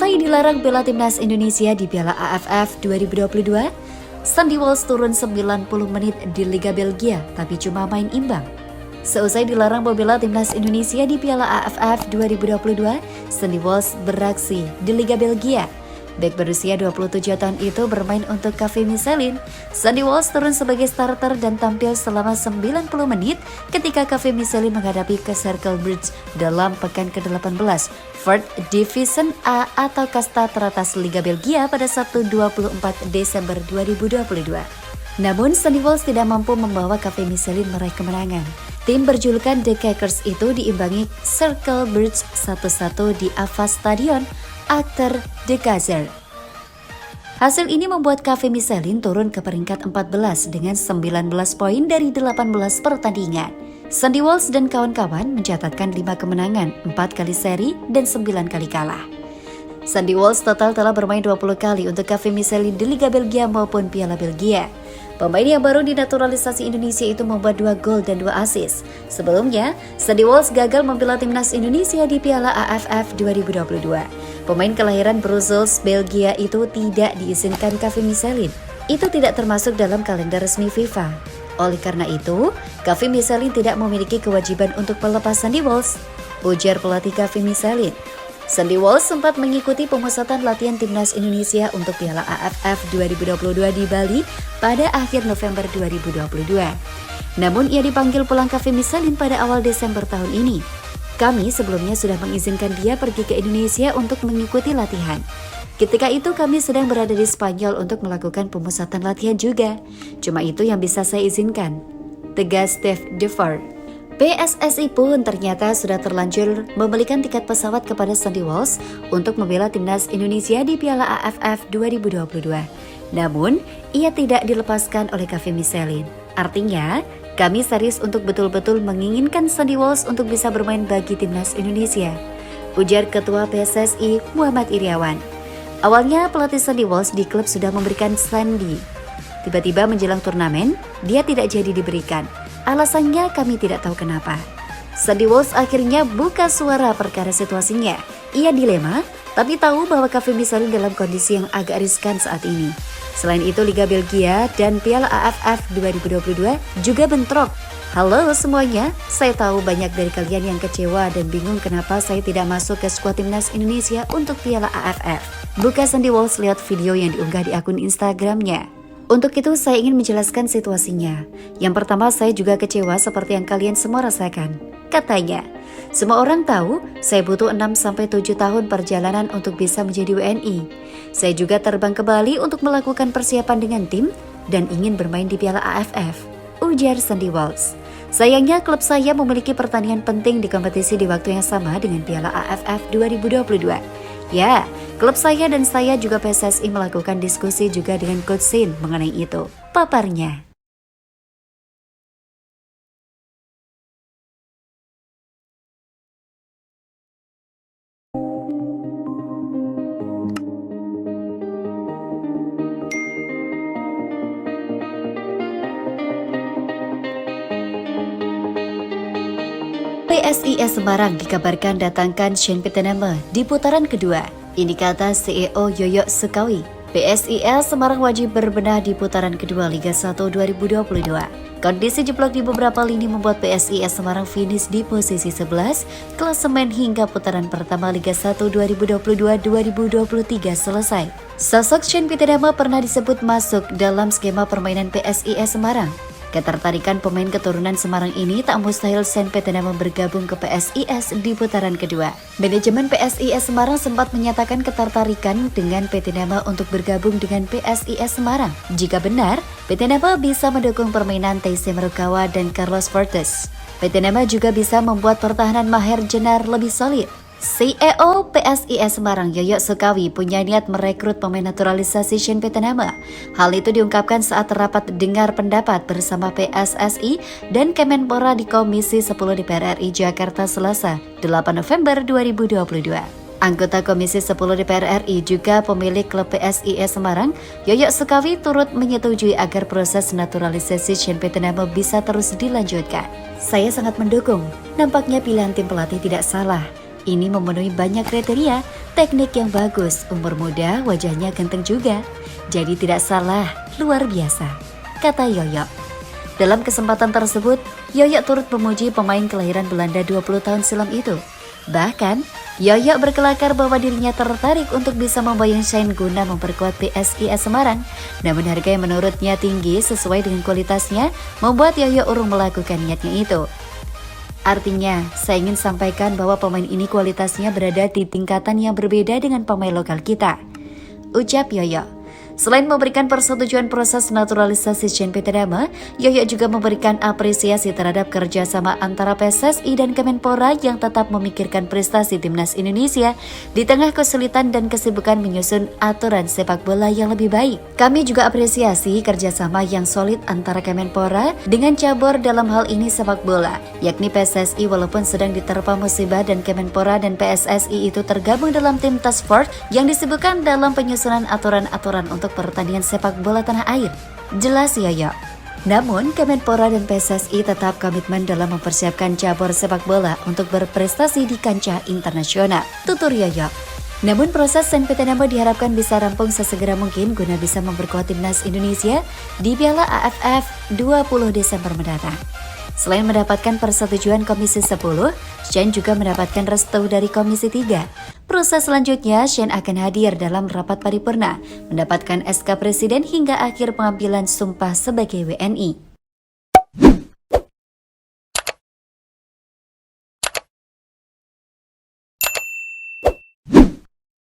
Seusai dilarang bela timnas Indonesia di Piala AFF 2022, Sandy Walsh turun 90 menit di Liga Belgia tapi cuma main imbang. Seusai dilarang membela timnas Indonesia di Piala AFF 2022, Sandy Walsh beraksi di Liga Belgia. Bek berusia 27 tahun itu bermain untuk KV Mechelen. Sandy Walsh turun sebagai starter dan tampil selama 90 menit ketika KV Mechelen menghadapi ke Cercle Brugge dalam pekan ke-18 Fourth Division A atau kasta teratas Liga Belgia pada Sabtu 24 Desember 2022. Namun Sandy Walsh tidak mampu membawa KV Mechelen meraih kemenangan. Tim berjulukan The Kickers itu diimbangi Cercle Brugge 1-1 di Avas Stadion Achter de Kaiser. Hasil ini membuat KV Mechelen turun ke peringkat 14 dengan 19 poin dari 18 pertandingan. Sandy Walsh dan kawan-kawan mencatatkan 5 kemenangan, 4 kali seri, dan 9 kali kalah. Sandy Walsh total telah bermain 20 kali untuk KV Mechelen di Liga Belgia maupun Piala Belgia. Pemain yang baru dinaturalisasi Indonesia itu membuat 2 gol dan 2 assist. Sebelumnya, Sandy Walsh gagal membela timnas Indonesia di Piala AFF 2022. Pemain kelahiran Brussels, Belgia itu tidak diizinkan KV Mechelen. Itu tidak termasuk dalam kalender resmi FIFA. Oleh karena itu, KV Mechelen tidak memiliki kewajiban untuk melepas Sandy Walsh, ujar pelatih KV Mechelen. Sandy Walsh sempat mengikuti pemusatan latihan timnas Indonesia untuk Piala AFF 2022 di Bali pada akhir November 2022. Namun ia dipanggil pulang KV Mechelen pada awal Desember tahun ini. Kami sebelumnya sudah mengizinkan dia pergi ke Indonesia untuk mengikuti latihan. Ketika itu kami sedang berada di Spanyol untuk melakukan pemusatan latihan juga. Cuma itu yang bisa saya izinkan, tegas Steve Defer. PSSI pun ternyata sudah terlanjur membelikan tiket pesawat kepada Sandy Walsh untuk membela timnas Indonesia di Piala AFF 2022. Namun, ia tidak dilepaskan oleh KV Mechelen. Artinya, kami serius untuk betul-betul menginginkan Sandy Walsh untuk bisa bermain bagi timnas Indonesia, ujar Ketua PSSI Muhammad Iriawan. Awalnya pelatih Sandy Walsh di klub sudah memberikan Sandy. Tiba-tiba menjelang turnamen, dia tidak jadi diberikan. Alasannya kami tidak tahu kenapa. Sandy Walsh akhirnya buka suara perkara situasinya. Ia dilema, tapi tahu bahwa KV Mechelen dalam kondisi yang agak riskan saat ini. Selain itu, Liga Belgia dan Piala AFF 2022 juga bentrok. Halo semuanya, saya tahu banyak dari kalian yang kecewa dan bingung kenapa saya tidak masuk ke skuad timnas Indonesia untuk Piala AFF. Buka Sandy Walsh lewat video yang diunggah di akun Instagramnya. Untuk itu saya ingin menjelaskan situasinya. Yang pertama, saya juga kecewa seperti yang kalian semua rasakan. Katanya, semua orang tahu saya butuh 6-7 tahun perjalanan untuk bisa menjadi WNI. Saya juga terbang ke Bali untuk melakukan persiapan dengan tim dan ingin bermain di Piala AFF, ujar Sandy Walsh. Sayangnya klub saya memiliki pertandingan penting di kompetisi di waktu yang sama dengan Piala AFF 2022. Ya, klub saya dan saya juga PSSI melakukan diskusi juga dengan Coach Shin mengenai itu, paparnya. PSIS Semarang dikabarkan datangkan Sean Pieterham di putaran kedua. Ini kata CEO Yoyo Sukawi. PSIS Semarang wajib berbenah di putaran kedua Liga 1 2022. Kondisi jeblok di beberapa lini membuat PSIS Semarang finish di posisi 11 klasemen hingga putaran pertama Liga 1 2022-2023 selesai. Sosok Sean Pieterham pernah disebut masuk dalam skema permainan PSIS Semarang. Ketertarikan pemain keturunan Semarang ini tak mustahil Sean Pieterham bergabung ke PSIS di putaran kedua. Manajemen PSIS Semarang sempat menyatakan ketertarikan dengan Pieterham untuk bergabung dengan PSIS Semarang. Jika benar, Pieterham bisa mendukung permainan Taisy Merukawa dan Carlos Fortes. Pieterham juga bisa membuat pertahanan Maher Jenar lebih solid. CEO PSIS Semarang Yoyo Sukawi punya niat merekrut pemain naturalisasi Sean Pieterham. Hal itu diungkapkan saat rapat dengar pendapat bersama PSSI dan Kemenpora di Komisi 10 DPR RI Jakarta Selasa, 8 November 2022. Anggota Komisi 10 DPR RI juga pemilik klub PSIS Semarang, Yoyo Sukawi turut menyetujui agar proses naturalisasi Sean Pieterham bisa terus dilanjutkan. Saya sangat mendukung. Nampaknya pilihan tim pelatih tidak salah. Ini memenuhi banyak kriteria, teknik yang bagus, umur muda, wajahnya ganteng juga. Jadi tidak salah, luar biasa, kata Yoyo. Dalam kesempatan tersebut, Yoyo turut memuji pemain kelahiran Belanda 20 tahun silam itu. Bahkan, Yoyo berkelakar bahwa dirinya tertarik untuk bisa membayang Shane guna memperkuat PSIS Semarang. Namun harga yang menurutnya tinggi sesuai dengan kualitasnya membuat Yoyo urung melakukan niatnya itu. Artinya, saya ingin sampaikan bahwa pemain ini kualitasnya berada di tingkatan yang berbeda dengan pemain lokal kita, ucap Yoyo. Selain memberikan persetujuan proses naturalisasi Shane Peterama, Yoyo juga memberikan apresiasi terhadap kerjasama antara PSSI dan Kemenpora yang tetap memikirkan prestasi timnas Indonesia di tengah kesulitan dan kesibukan menyusun aturan sepak bola yang lebih baik. Kami juga apresiasi kerjasama yang solid antara Kemenpora dengan cabur dalam hal ini sepak bola, yakni PSSI walaupun sedang diterpa musibah dan Kemenpora dan PSSI itu tergabung dalam tim task force yang disibukkan dalam penyusunan aturan-aturan untuk pertandingan sepak bola tanah air, jelas Yoyo. Namun, Kemenpora dan PSSI tetap komitmen dalam mempersiapkan cabur sepak bola untuk berprestasi di kancah internasional, tutur Yoyo. Namun proses Shane Peterama diharapkan bisa rampung sesegera mungkin guna bisa memperkuat timnas Indonesia di Piala AFF 20 Desember mendatang. Selain mendapatkan persetujuan Komisi 10, Shane juga mendapatkan restu dari Komisi 3. Proses selanjutnya, Shane akan hadir dalam rapat paripurna, mendapatkan SK Presiden hingga akhir pengambilan sumpah sebagai WNI.